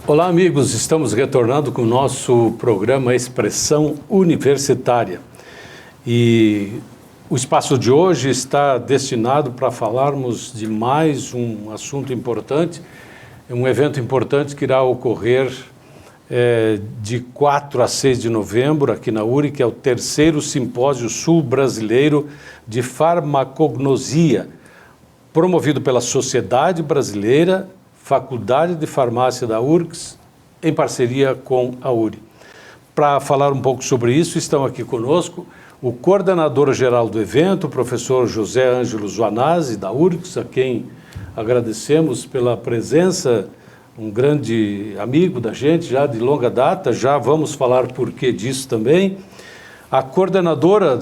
Olá, amigos. Estamos retornando com o nosso programa Expressão Universitária. E o espaço de hoje está destinado para falarmos de mais um assunto importante, um evento importante que irá ocorrer de 4 a 6 de novembro aqui na URI, que é o 3º Simpósio Sul-Brasileiro de Farmacognosia, promovido pela Sociedade Brasileira, Faculdade de Farmácia da URGS, em parceria com a URI. Para falar um pouco sobre isso, estão aqui conosco o coordenador-geral do evento, o professor José Ângelo Zoanazzi, da URGS, a quem agradecemos pela presença, um grande amigo da gente, já de longa data, já vamos falar por que disso também. A coordenadora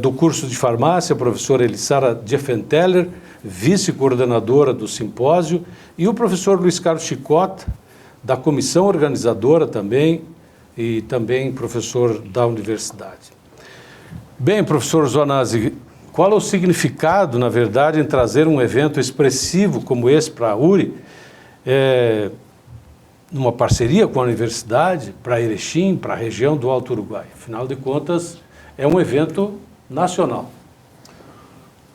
do curso de farmácia, a professora Elissara Diefenteller, vice-coordenadora do simpósio, e o professor Luiz Carlos Chicota, da comissão organizadora também, e também professor da universidade. Bem, professor Zoanazzi, qual é o significado, na verdade, em trazer um evento expressivo como esse para a URI, numa parceria com a universidade, para Erechim, para a região do Alto Uruguai? Afinal de contas, é um evento nacional.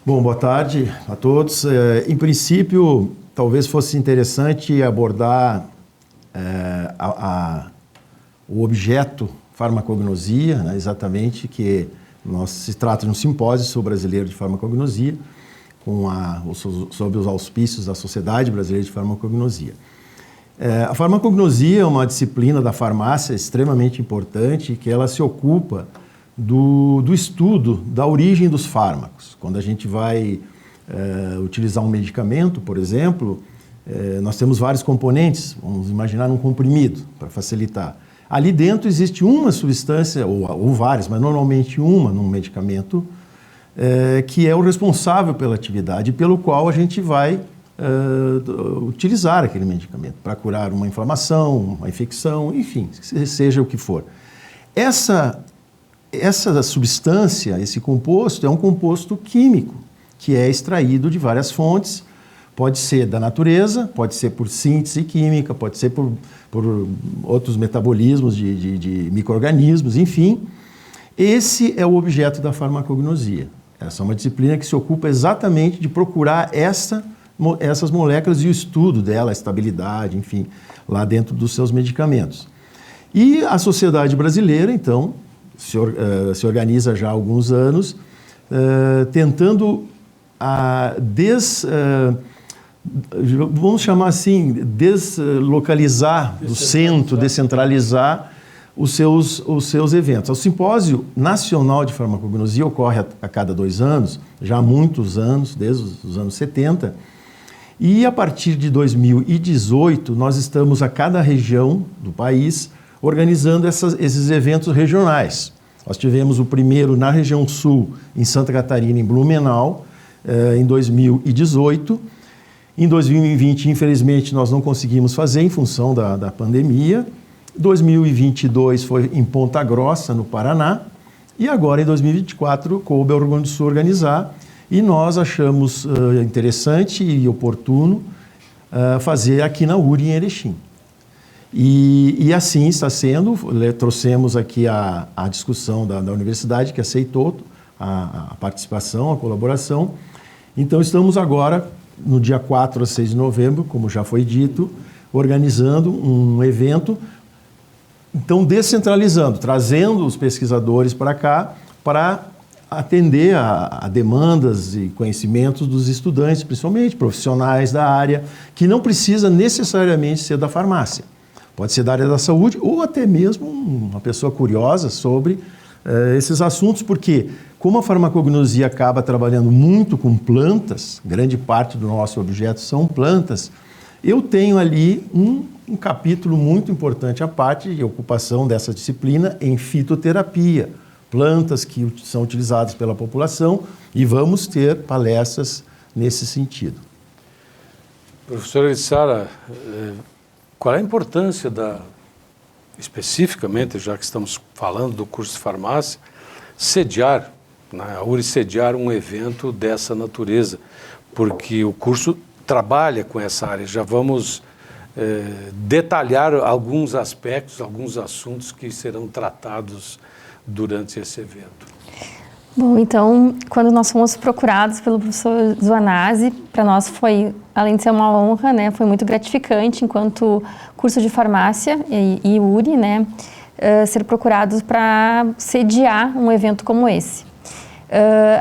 Bom, boa tarde a todos. Em princípio, talvez fosse interessante abordar o objeto farmacognosia, né, exatamente, que se trata de um simpósio sul-brasileiro de farmacognosia, sob os auspícios da Sociedade Brasileira de Farmacognosia. A farmacognosia é uma disciplina da farmácia extremamente importante, que ela se ocupa do estudo da origem dos fármacos. Quando a gente vai utilizar um medicamento, por exemplo, nós temos vários componentes. Vamos imaginar um comprimido, para facilitar. Ali dentro existe uma substância, ou várias, mas normalmente uma num medicamento, que é o responsável pela atividade, pelo qual a gente vai utilizar aquele medicamento para curar uma inflamação, uma infecção, enfim, seja o que for. Essa substância, esse composto, é um composto químico, que é extraído de várias fontes. Pode ser da natureza, pode ser por síntese química, pode ser por outros metabolismos de micro-organismos, enfim. Esse é o objeto da farmacognosia. Essa é uma disciplina que se ocupa exatamente de procurar essas moléculas e o estudo dela, a estabilidade, enfim, lá dentro dos seus medicamentos. E a Sociedade Brasileira, então, se organiza já há alguns anos, tentando vamos chamar assim, deslocalizar do centro, descentralizar os seus eventos. O Simpósio Nacional de Farmacognosia ocorre a cada 2 anos, já há muitos anos, desde os anos 70, e a partir de 2018 nós estamos a cada região do país organizando esses eventos regionais. Nós tivemos o primeiro na região sul, em Santa Catarina, em Blumenau, em 2018. Em 2020, infelizmente, nós não conseguimos fazer em função da pandemia. 2022 foi em Ponta Grossa, no Paraná. E agora, em 2024, coube ao Rio Grande do Sul organizar. E nós achamos interessante e oportuno fazer aqui na URI, em Erechim. E assim está sendo. Trouxemos aqui a discussão da universidade, que aceitou a participação, a colaboração. Então, estamos agora, no dia 4 a 6 de novembro, como já foi dito, organizando um evento, então descentralizando, trazendo os pesquisadores para cá, para atender a demandas e conhecimentos dos estudantes, principalmente profissionais da área, que não precisa necessariamente ser da farmácia. Pode ser da área da saúde ou até mesmo uma pessoa curiosa sobre esses assuntos, porque como a farmacognosia acaba trabalhando muito com plantas, grande parte do nosso objeto são plantas, eu tenho ali um capítulo muito importante à parte de ocupação dessa disciplina em fitoterapia, plantas que são utilizadas pela população, e vamos ter palestras nesse sentido. Professora Elissara, qual é a importância especificamente, já que estamos falando do curso de farmácia, sediar, a URI sediar um evento dessa natureza? Porque o curso trabalha com essa área. Já vamos detalhar alguns aspectos, alguns assuntos que serão tratados durante esse evento. Bom, então, quando nós fomos procurados pelo professor Zoanazzi, para nós foi, além de ser uma honra, né, foi muito gratificante, enquanto curso de farmácia e URI, né, ser procurados para sediar um evento como esse.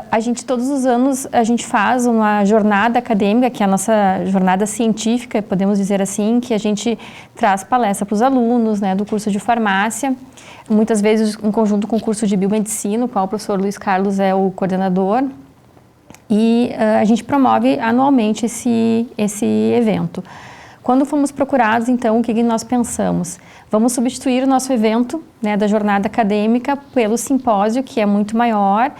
A gente, todos os anos, a gente faz uma jornada acadêmica, que é a nossa jornada científica, podemos dizer assim, que a gente traz palestra para os alunos, né, do curso de farmácia, muitas vezes em conjunto com o curso de biomedicina, o qual o professor Luiz Carlos é o coordenador, e a gente promove anualmente esse evento. Quando fomos procurados, então, o que nós pensamos? Vamos substituir o nosso evento, né, da jornada acadêmica pelo simpósio, que é muito maior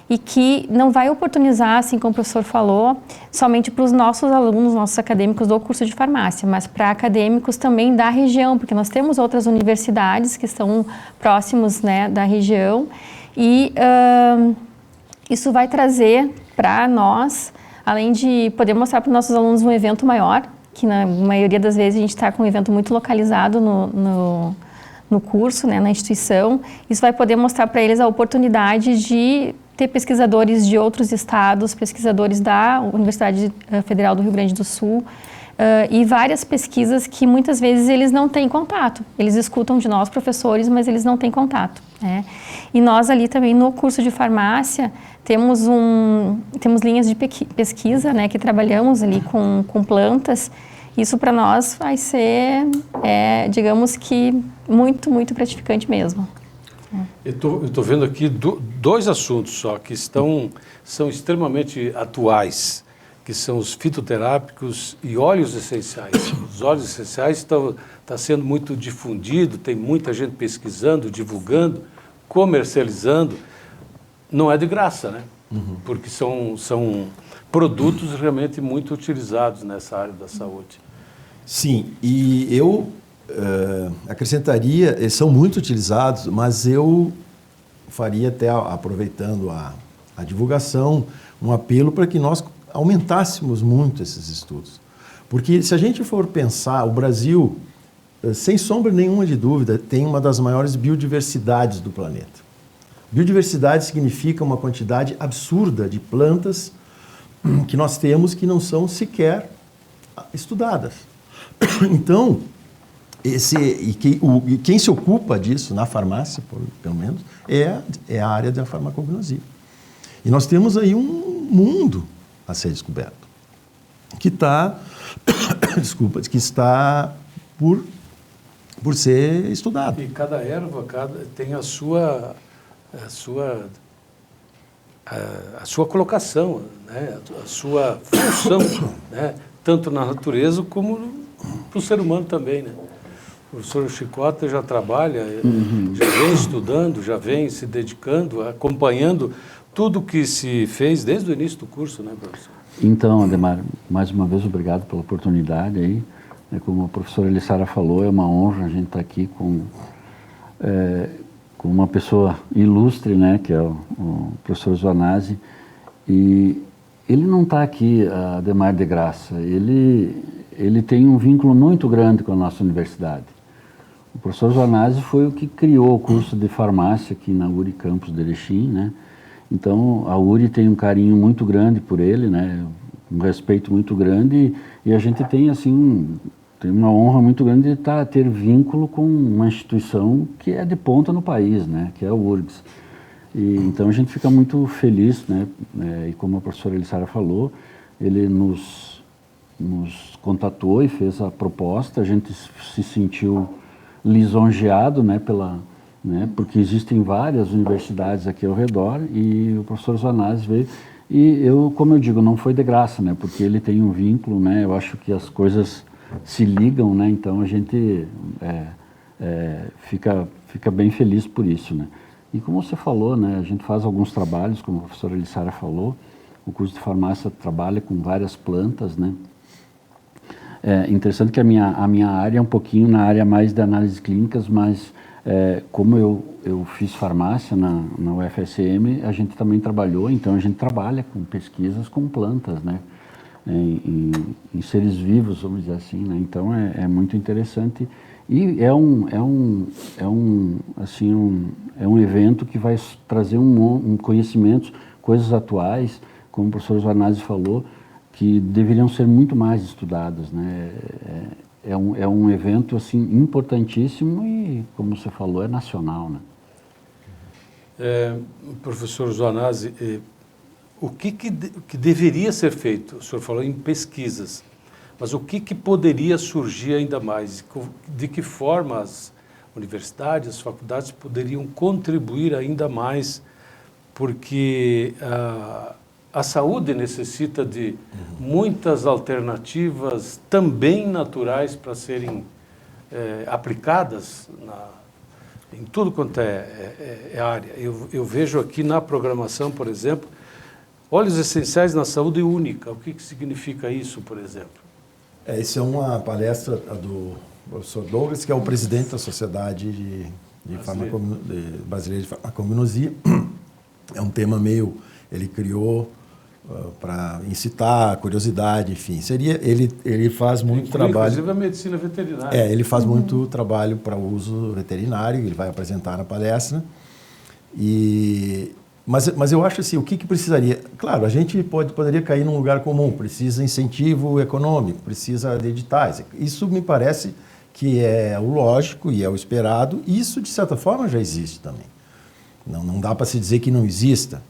e que não vai oportunizar, assim como o professor falou, somente para os nossos alunos, nossos acadêmicos do curso de farmácia, mas para acadêmicos também da região, porque nós temos outras universidades que estão próximos, né, da região, e isso vai trazer para nós, além de poder mostrar para os nossos alunos um evento maior, que na maioria das vezes a gente está com um evento muito localizado no curso, né, na instituição, isso vai poder mostrar para eles a oportunidade de ter pesquisadores de outros estados, pesquisadores da Universidade Federal do Rio Grande do Sul, e várias pesquisas que muitas vezes eles não têm contato. Eles escutam de nós, professores, mas eles não têm contato, né? E nós ali também no curso de farmácia temos linhas de pesquisa, né, que trabalhamos ali com plantas. Isso para nós vai ser, digamos que, muito, muito gratificante mesmo. Eu estou vendo aqui dois assuntos só que são extremamente atuais, que são os fitoterápicos e óleos essenciais. Os óleos essenciais estão sendo muito difundido, tem muita gente pesquisando, divulgando, comercializando. Não é de graça, né? Uhum. Porque são produtos realmente muito utilizados nessa área da saúde. Sim, e eu acrescentaria, eles são muito utilizados, mas eu faria até, aproveitando a divulgação, um apelo para que nós aumentássemos muito esses estudos. Porque se a gente for pensar, o Brasil, sem sombra nenhuma de dúvida, tem uma das maiores biodiversidades do planeta. Biodiversidade significa uma quantidade absurda de plantas que nós temos que não são sequer estudadas. Então, quem se ocupa disso na farmácia, pelo menos, é a área da farmacognosia. E nós temos aí um mundo a ser descoberto, que está, que está por ser estudado. E cada erva tem a sua colocação, né? A sua função, né? Tanto na natureza como para o ser humano também, né? O professor Chicota já trabalha, já vem estudando, já vem se dedicando, acompanhando tudo que se fez desde o início do curso, né, professor? Então, Ademar, mais uma vez obrigado pela oportunidade aí. Como a professora Elissara falou, é uma honra a gente estar aqui com uma pessoa ilustre, né, que é o professor Zoanazzi. E ele não está aqui, Ademar, de graça. Ele tem um vínculo muito grande com a nossa universidade. O professor Zoanazzi foi o que criou o curso de farmácia aqui na URI Campus de Erechim, né? Então, a URI tem um carinho muito grande por ele, né? Um respeito muito grande, e a gente tem, assim, tem uma honra muito grande de ter vínculo com uma instituição que é de ponta no país, né? Que é o URGS. E, então, a gente fica muito feliz, né? E como a professora Elissara falou, ele nos contatou e fez a proposta, a gente se sentiu lisonjeado, né, porque existem várias universidades aqui ao redor, e o professor Zoanazzi veio, e como eu digo, não foi de graça, né, porque ele tem um vínculo, né, eu acho que as coisas se ligam, né, então a gente fica bem feliz por isso, né. E como você falou, né, a gente faz alguns trabalhos, como a professora Elissara falou, o curso de farmácia trabalha com várias plantas, né. É interessante que a minha área é um pouquinho na área mais de análises clínicas, mas como eu fiz farmácia na UFSM, a gente também trabalhou, então a gente trabalha com pesquisas com plantas, né? em seres vivos, vamos dizer assim, né? Então é muito interessante e é um evento que vai trazer um conhecimento, coisas atuais, como o professor Joanazzi falou, que deveriam ser muito mais estudadas, né? É um evento assim importantíssimo e, como você falou, é nacional, né? Professor Joanazzi, o que deveria ser feito? O senhor falou em pesquisas, mas o que poderia surgir ainda mais? De que forma as universidades, as faculdades poderiam contribuir ainda mais? Porque a saúde necessita de muitas alternativas também naturais para serem aplicadas em tudo quanto é área. Eu vejo aqui na programação, por exemplo, óleos essenciais na saúde única. O que significa isso, por exemplo? Isso é uma palestra do professor Douglas, que é o presidente da Sociedade Brasileira de Farmacognosia. É um tema ele criou para incitar a curiosidade, enfim. Ele faz muito trabalho... Inclusive a medicina veterinária. Ele faz muito trabalho para o uso veterinário, ele vai apresentar na palestra. Mas eu acho assim, o que precisaria? Claro, a gente poderia cair num lugar comum, precisa incentivo econômico, precisa de editais. Isso me parece que é o lógico e é o esperado, e isso, de certa forma, já existe também. Não dá para se dizer que não exista.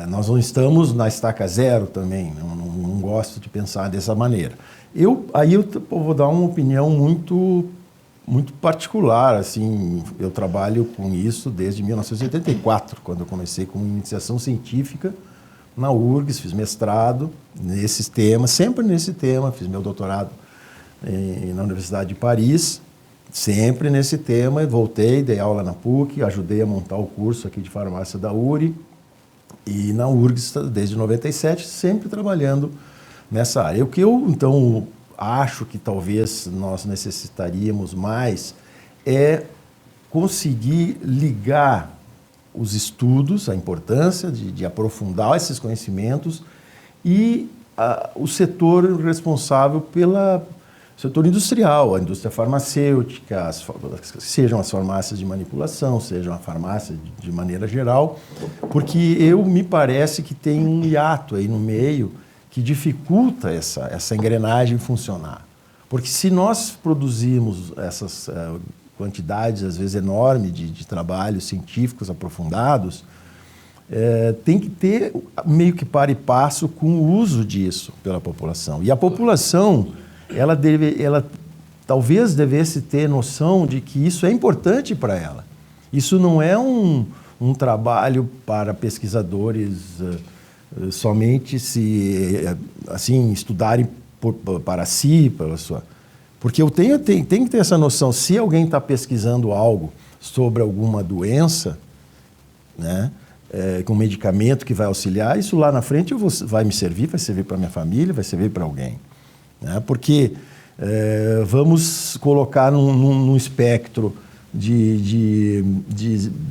Nós não estamos na estaca zero também, não gosto de pensar dessa maneira. Eu vou dar uma opinião muito particular, assim, eu trabalho com isso desde 1984, quando eu comecei com iniciação científica na URGS, fiz mestrado nesses temas, sempre nesse tema, fiz meu doutorado na Universidade de Paris, sempre nesse tema, voltei, dei aula na PUC, ajudei a montar o curso aqui de farmácia da URI, e na URGS desde 97, sempre trabalhando nessa área. O que eu, então, acho que talvez nós necessitaríamos mais é conseguir ligar os estudos, a importância de aprofundar esses conhecimentos e o setor responsável pelo setor industrial, a indústria farmacêutica, sejam as farmácias de manipulação, sejam a farmácia de maneira geral, porque me parece que tem um hiato aí no meio que dificulta essa engrenagem funcionar. Porque se nós produzimos essas quantidades, às vezes enormes, de trabalhos científicos aprofundados, tem que ter meio que par e passo com o uso disso pela população. E a população, ela talvez devesse ter noção de que isso é importante para ela. Isso não é um trabalho para pesquisadores somente estudarem para si, porque tem que ter essa noção. Se alguém está pesquisando algo sobre alguma doença, né, com medicamento que vai auxiliar, isso lá na frente vai me servir, vai servir para minha família, vai servir para alguém, né? Porque vamos colocar num espectro de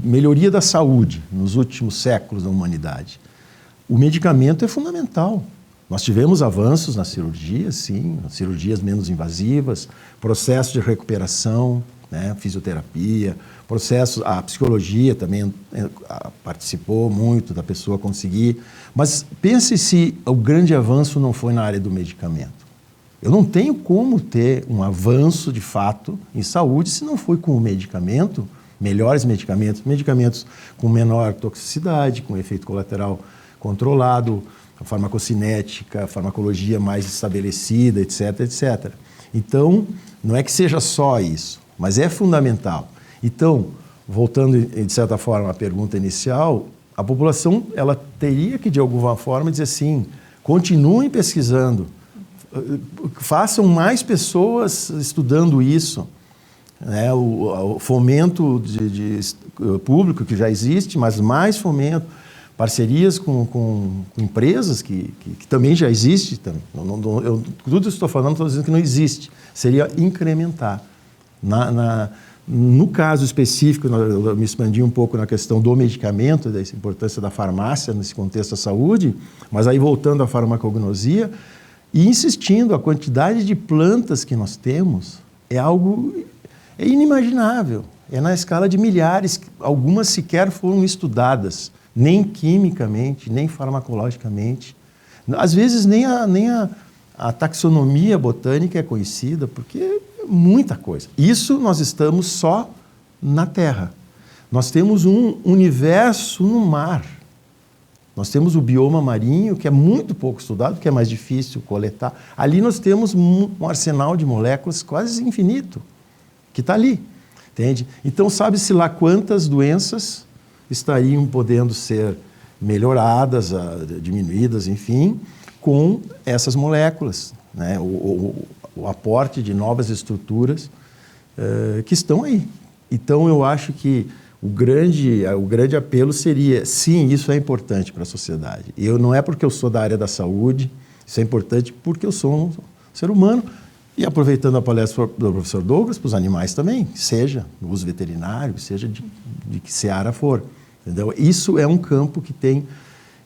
melhoria da saúde nos últimos séculos da humanidade. O medicamento é fundamental. Nós tivemos avanços na cirurgia, sim, cirurgias menos invasivas, processo de recuperação, né, fisioterapia, a psicologia também participou muito da pessoa conseguir. Mas pense se o grande avanço não foi na área do medicamento. Eu não tenho como ter um avanço de fato em saúde se não foi com o medicamento, melhores medicamentos com menor toxicidade, com efeito colateral controlado, a farmacocinética, a farmacologia mais estabelecida, etc, etc. Então, não é que seja só isso, mas é fundamental. Então, voltando, de certa forma, à pergunta inicial, a população ela teria que, de alguma forma, dizer assim, continuem pesquisando, façam mais pessoas estudando isso, né? O fomento público que já existe, mas mais fomento, parcerias com empresas que também já existe. Tudo isso que estou falando, estou dizendo que não existe. Seria incrementar No caso específico, eu me expandi um pouco na questão do medicamento, da importância da farmácia nesse contexto da saúde, mas aí voltando à farmacognosia e insistindo, a quantidade de plantas que nós temos é algo inimaginável. É na escala de milhares, algumas sequer foram estudadas, nem quimicamente, nem farmacologicamente. Às vezes nem a taxonomia botânica é conhecida, porque é muita coisa. Isso nós estamos só na Terra. Nós temos um universo no mar. Nós temos o bioma marinho, que é muito pouco estudado, que é mais difícil coletar. Ali nós temos um arsenal de moléculas quase infinito, que está ali, entende? Então, sabe-se lá quantas doenças estariam podendo ser melhoradas, diminuídas, enfim, com essas moléculas, né? O aporte de novas estruturas que estão aí. Então, eu acho que o grande apelo seria, sim, isso é importante para a sociedade. Não é porque eu sou da área da saúde, isso é importante porque eu sou um ser humano. E aproveitando a palestra do professor Douglas, para os animais também, seja no uso veterinário, seja de que seara for. Entendeu? Isso é um campo que tem,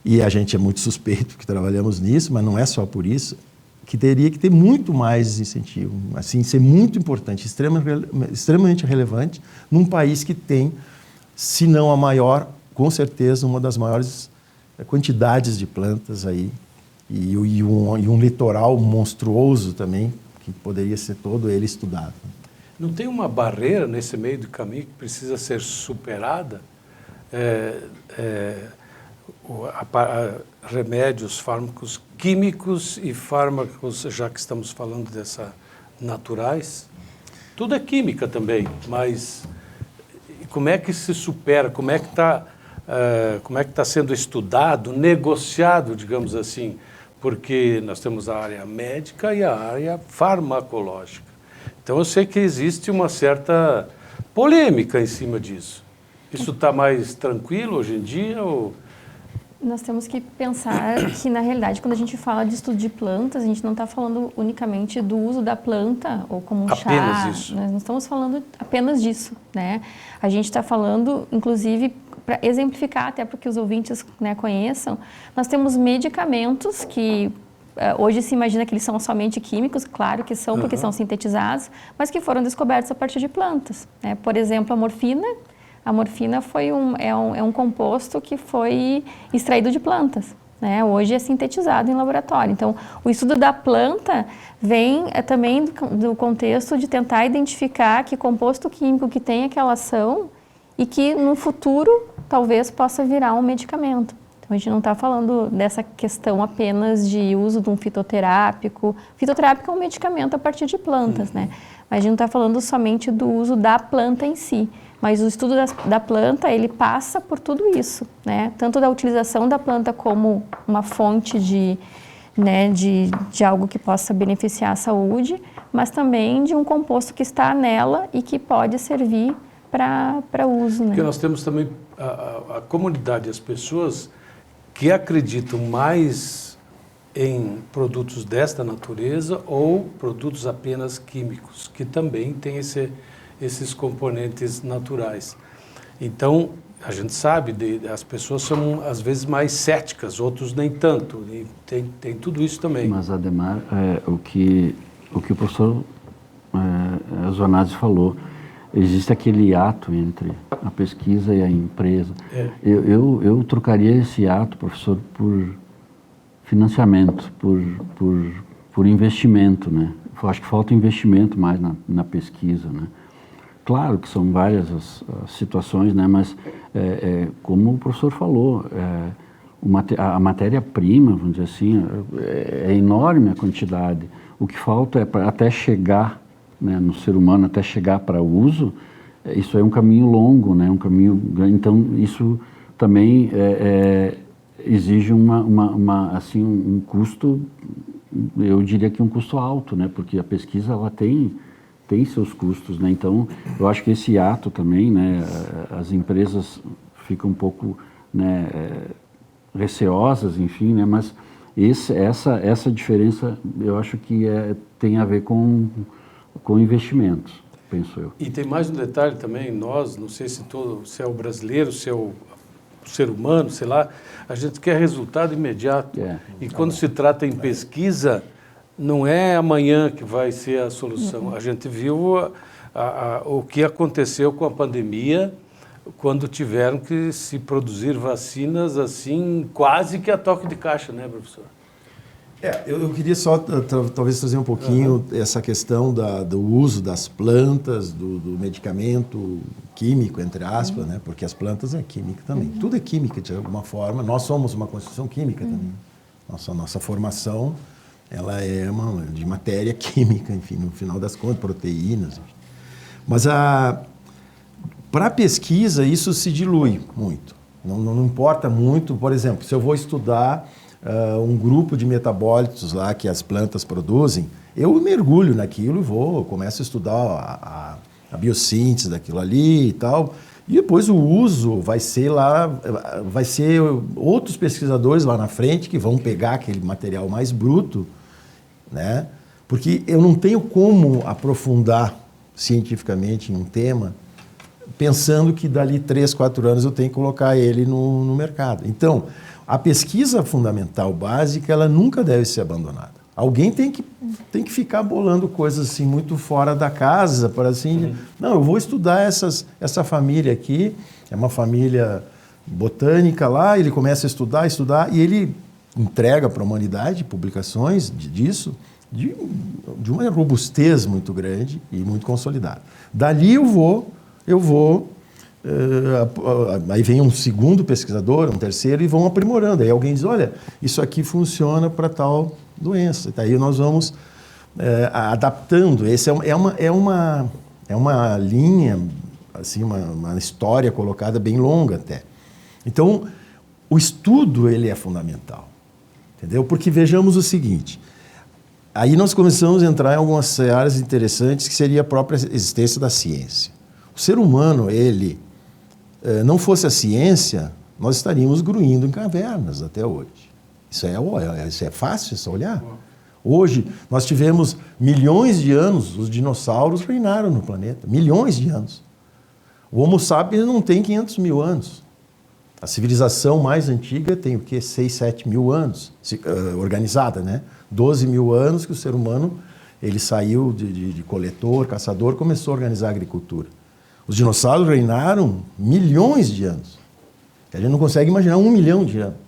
e a gente é muito suspeito porque trabalhamos nisso, mas não é só por isso, que teria que ter muito mais incentivo, assim, ser muito importante, extremamente relevante, num país que tem, se não a maior, com certeza, uma das maiores quantidades de plantas aí, e um litoral monstruoso também, que poderia ser todo ele estudado. Não tem uma barreira nesse meio do caminho que precisa ser superada? Remédios, fármacos químicos e fármacos, já que estamos falando naturais, tudo é química também, mas como é que se supera, como é que está sendo estudado, negociado, digamos assim, porque nós temos a área médica e a área farmacológica. Então eu sei que existe uma certa polêmica em cima disso. Isso está mais tranquilo hoje em dia? Ou... Nós temos que pensar que, na realidade, quando a gente fala de estudo de plantas, a gente não está falando unicamente do uso da planta ou como um chá. Apenas isso. Nós não estamos falando apenas disso, né? A gente está falando, inclusive, para exemplificar, até para que os ouvintes, né, conheçam, nós temos medicamentos que hoje se imagina que eles são somente químicos, claro que são, porque são sintetizados, mas que foram descobertos a partir de plantas, né? Por exemplo, a morfina. A morfina é um composto que foi extraído de plantas, né? Hoje é sintetizado em laboratório. Então, o estudo da planta vem também do contexto de tentar identificar que composto químico que tem aquela ação e que no futuro talvez possa virar um medicamento. Então, a gente não está falando dessa questão apenas de uso de um fitoterápico. Fitoterápico é um medicamento a partir de plantas, né? Mas a gente não está falando somente do uso da planta em si. Mas o estudo da planta, ele passa por tudo isso, né? Tanto da utilização da planta como uma fonte de algo que possa beneficiar a saúde, mas também de um composto que está nela e que pode servir para uso, né? Porque nós temos também a comunidade, as pessoas que acreditam mais em produtos desta natureza ou produtos apenas químicos, que também têm esses componentes naturais. Então, a gente sabe, as pessoas são às vezes mais céticas, outros nem tanto, e tem tudo isso também. Mas, Ademar, o que o professor Zoanazzi falou, existe aquele ato entre a pesquisa e a empresa. Eu trocaria esse ato, professor, por financiamento, por investimento, né? Eu acho que falta investimento mais na pesquisa, né? Claro que são várias as situações, né? Mas como o professor falou, a matéria-prima, vamos dizer assim, é enorme a quantidade. O que falta é até chegar, né, no ser humano, até chegar para o uso, isso é um caminho longo, né? Um caminho grande. Então, isso também exige assim, um custo, eu diria que um custo alto, né? Porque a pesquisa, ela tem seus custos, né? Então, eu acho que esse ato também, né, as empresas ficam um pouco, né, receosas, enfim, né? Mas essa diferença, eu acho que tem a ver com investimentos. penso eu. E tem mais um detalhe também, nós, não sei se é o brasileiro, se é o ser humano, sei lá, a gente quer resultado imediato. E quando se trata em pesquisa, não é amanhã que vai ser a solução. A gente viu o que aconteceu com a pandemia, quando tiveram que se produzir vacinas assim, quase que a toque de caixa, né, professor? Eu queria só talvez trazer um pouquinho essa questão do uso das plantas, do medicamento químico, entre aspas, né? Porque as plantas é química também. Tudo é química, de alguma forma. Nós somos uma constituição química também. Nossa formação, ela é de matéria química, enfim, no final das contas, proteínas. Enfim. Mas para a pesquisa, isso se dilui muito. Não importa muito, por exemplo, se eu vou estudar um grupo de metabólitos lá que as plantas produzem, eu mergulho naquilo e começo a estudar a biossíntese daquilo ali e tal, e depois o uso vai ser outros pesquisadores lá na frente que vão pegar aquele material mais bruto, né? Porque eu não tenho como aprofundar cientificamente em um tema pensando que dali 3, 4 anos eu tenho que colocar ele no mercado. Então, a pesquisa fundamental básica, ela nunca deve ser abandonada. Alguém tem que ficar bolando coisas assim muito fora da casa, para assim, não, eu vou estudar essa família aqui, é uma família botânica lá, ele começa a estudar, e ele entrega para a humanidade publicações disso, de uma robustez muito grande e muito consolidada. Dali eu vou aí vem um segundo pesquisador, um terceiro, e vão aprimorando. Aí alguém diz, olha, isso aqui funciona para tal doença. Daí nós vamos adaptando. Essa é uma linha, assim, uma história colocada bem longa até. Então, o estudo ele é fundamental, entendeu? Porque vejamos o seguinte, aí nós começamos a entrar em algumas áreas interessantes que seria a própria existência da ciência. O ser humano, ele não fosse a ciência, nós estaríamos gruindo em cavernas até hoje. Isso é fácil, é só olhar. Hoje, nós tivemos milhões de anos, os dinossauros reinaram no planeta, milhões de anos. O Homo sapiens não tem 500 mil anos. A civilização mais antiga tem o quê? 6, 7 mil anos, organizada, né? 12 mil anos que o ser humano ele saiu de coletor, caçador, começou a organizar a agricultura. Os dinossauros reinaram milhões de anos. A gente não consegue imaginar 1 milhão de anos.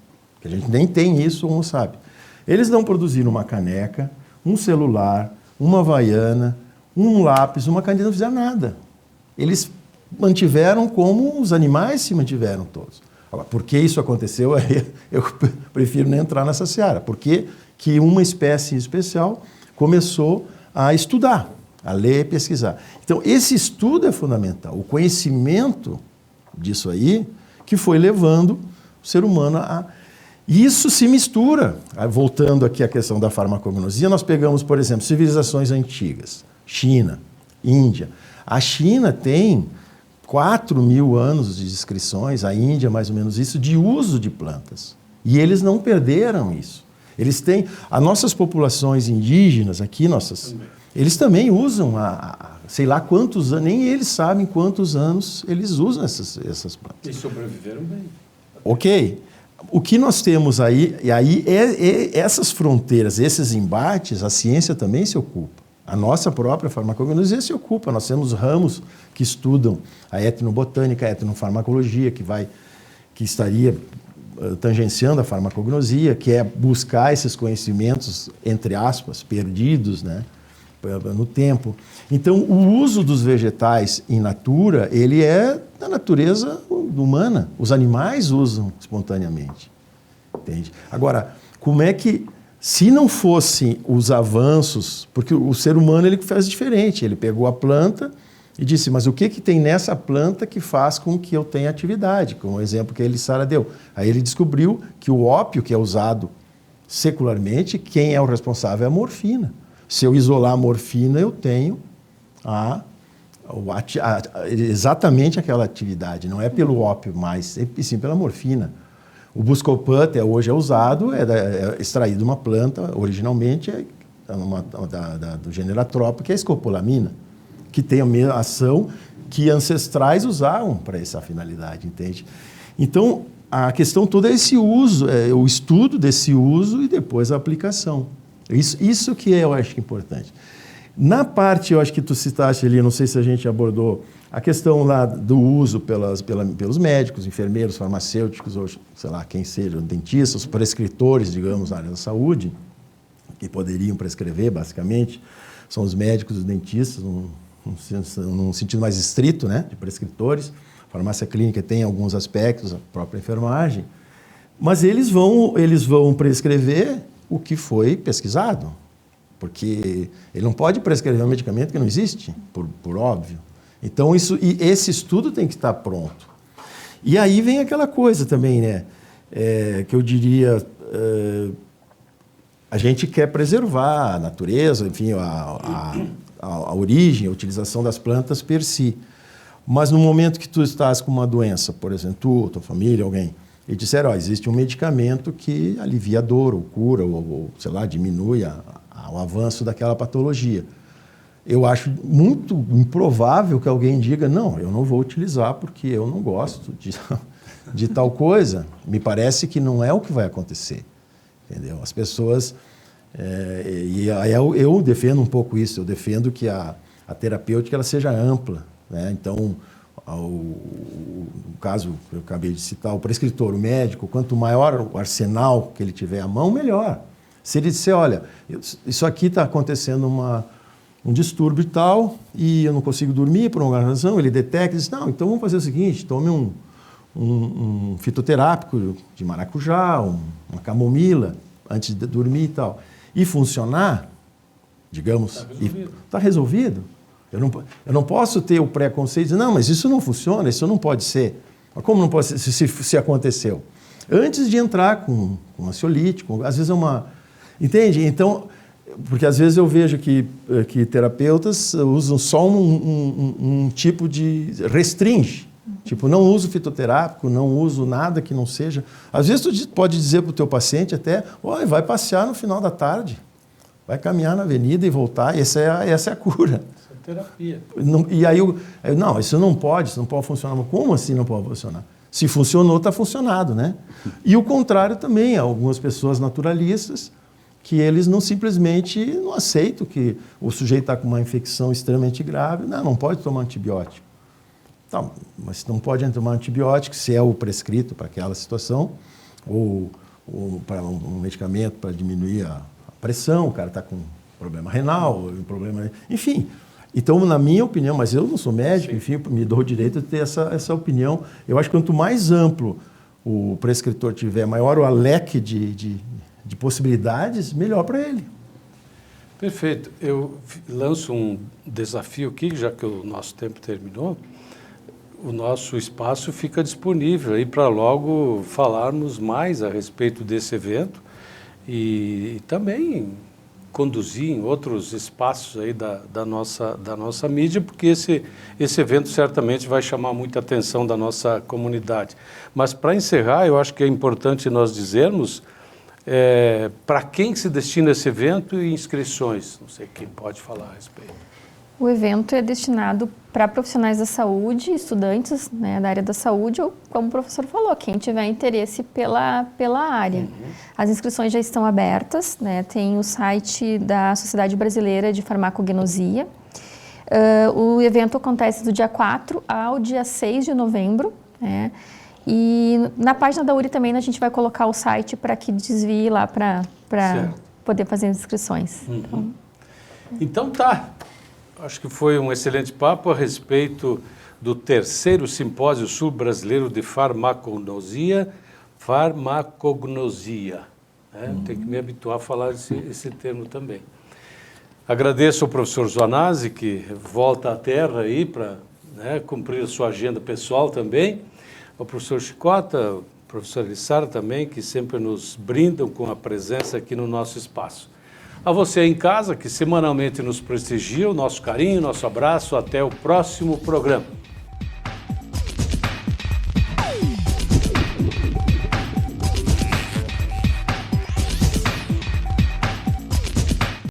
Que a gente nem tem isso, ou não sabe. Eles não produziram uma caneca, um celular, uma havaiana, um lápis, uma caneta, não fizeram nada. Eles mantiveram como os animais se mantiveram todos. Agora, por que isso aconteceu? Eu prefiro nem entrar nessa seara. Por que uma espécie especial começou a estudar, a ler e pesquisar. Então, esse estudo é fundamental. O conhecimento disso aí que foi levando o ser humano a... Isso se mistura. Voltando aqui à questão da farmacognosia, nós pegamos, por exemplo, civilizações antigas. China, Índia. A China tem 4 mil anos de descrições, a Índia mais ou menos isso, de uso de plantas. E eles não perderam isso. Eles têm... As nossas populações indígenas aqui, eles também usam sei lá quantos anos, nem eles sabem quantos anos eles usam essas plantas. E sobreviveram bem. Ok. O que nós temos aí, essas fronteiras, esses embates, a ciência também se ocupa. A nossa própria farmacognosia se ocupa. Nós temos ramos que estudam a etnobotânica, a etnofarmacologia, que estaria tangenciando a farmacognosia, que é buscar esses conhecimentos, entre aspas, perdidos, né, no tempo. Então, o uso dos vegetais in natura, ele é da natureza humana. Os animais usam espontaneamente. Entende? Agora, como é que, se não fossem os avanços, porque o ser humano ele faz diferente, ele pegou a planta e disse, mas o que tem nessa planta que faz com que eu tenha atividade? Como o exemplo que a Elissara deu. Aí ele descobriu que o ópio, que é usado secularmente, quem é o responsável é a morfina. Se eu isolar a morfina, eu tenho exatamente aquela atividade. Não é pelo ópio mais, e sim pela morfina. O Buscopan até hoje é usado, é extraído de uma planta, originalmente do gênero Atropa, que é a escopolamina, que tem a mesma ação que ancestrais usavam para essa finalidade, entende? Então, a questão toda é esse uso, o estudo desse uso e depois a aplicação. Isso que eu acho que é importante. Na parte, eu acho que tu citaste ali, não sei se a gente abordou, a questão lá do uso pelos médicos, enfermeiros, farmacêuticos, ou sei lá, quem seja, dentistas, prescritores, digamos, na área da saúde, que poderiam prescrever, basicamente, são os médicos e os dentistas, num sentido mais estrito, né, de prescritores. A farmácia clínica tem alguns aspectos, a própria enfermagem, mas eles vão prescrever o que foi pesquisado, porque ele não pode prescrever um medicamento que não existe, por óbvio. Então, esse estudo tem que estar pronto. E aí vem aquela coisa também, né, que eu diria, a gente quer preservar a natureza, enfim, a origem, a utilização das plantas per si. Mas no momento que tu estás com uma doença, por exemplo, tua família, alguém, e disseram, existe um medicamento que alivia a dor, ou cura, ou sei lá, diminui o avanço daquela patologia. Eu acho muito improvável que alguém diga, não, eu não vou utilizar porque eu não gosto de tal coisa. Me parece que não é o que vai acontecer, entendeu? As pessoas... eu defendo um pouco isso, eu defendo que a terapêutica ela seja ampla, né? Então, o caso que eu acabei de citar, o prescritor, o médico, quanto maior o arsenal que ele tiver à mão, melhor. Se ele disser, olha, isso aqui está acontecendo um distúrbio e tal, e eu não consigo dormir por uma razão, ele detecta e diz, não, então vamos fazer o seguinte, tome um fitoterápico de maracujá, uma camomila, antes de dormir e tal. E funcionar, digamos, está resolvido. Eu não posso ter o preconceito de dizer, não, mas isso não funciona, isso não pode ser. Mas como não pode ser se aconteceu? Antes de entrar com um ansiolítico, às vezes é uma... Entende? Então, porque às vezes eu vejo que terapeutas usam só um tipo de... restringe. Tipo, não uso fitoterápico, não uso nada que não seja... Às vezes tu pode dizer para o teu paciente até, vai passear no final da tarde, vai caminhar na avenida e voltar, essa é a cura. Essa é terapia. E aí, não, isso não pode funcionar. Mas como assim não pode funcionar? Se funcionou, está funcionado, né? E o contrário também, algumas pessoas naturalistas, que eles não aceitam que o sujeito está com uma infecção extremamente grave, não pode tomar antibiótico. Não, mas não pode tomar antibiótico se é o prescrito para aquela situação, ou para um medicamento para diminuir a pressão, o cara está com problema renal, um problema... Enfim, então, na minha opinião, mas eu não sou médico, enfim, me dou o direito de ter essa opinião. Eu acho que quanto mais amplo o prescritor tiver, maior o leque de possibilidades, melhor para ele. Perfeito. Eu lanço um desafio aqui, já que o nosso tempo terminou. O nosso espaço fica disponível aí para logo falarmos mais a respeito desse evento e também conduzir em outros espaços aí da nossa mídia, porque esse evento certamente vai chamar muita atenção da nossa comunidade. Mas para encerrar, eu acho que é importante nós dizermos para quem se destina esse evento e inscrições. Não sei quem pode falar a respeito. O evento é destinado para profissionais da saúde, estudantes, né, da área da saúde, ou, como o professor falou, quem tiver interesse pela área. Uhum. As inscrições já estão abertas, né, tem o site da Sociedade Brasileira de Farmacognosia. O evento acontece do dia 4 ao dia 6 de novembro, né, e na página da URI também a gente vai colocar o site para que desvie lá para poder fazer as inscrições. Uhum. Então tá. Acho que foi um excelente papo a respeito do 3º Simpósio Sul-Brasileiro de Farmacognosia. Né? Tem que me habituar a falar esse termo também. Agradeço ao professor Zoanazzi, que volta à Terra aí para cumprir a sua agenda pessoal também. Ao professor Chicota, ao professor Elissara também, que sempre nos brindam com a presença aqui no nosso espaço. A você em casa, que semanalmente nos prestigia, o nosso carinho, nosso abraço. Até o próximo programa.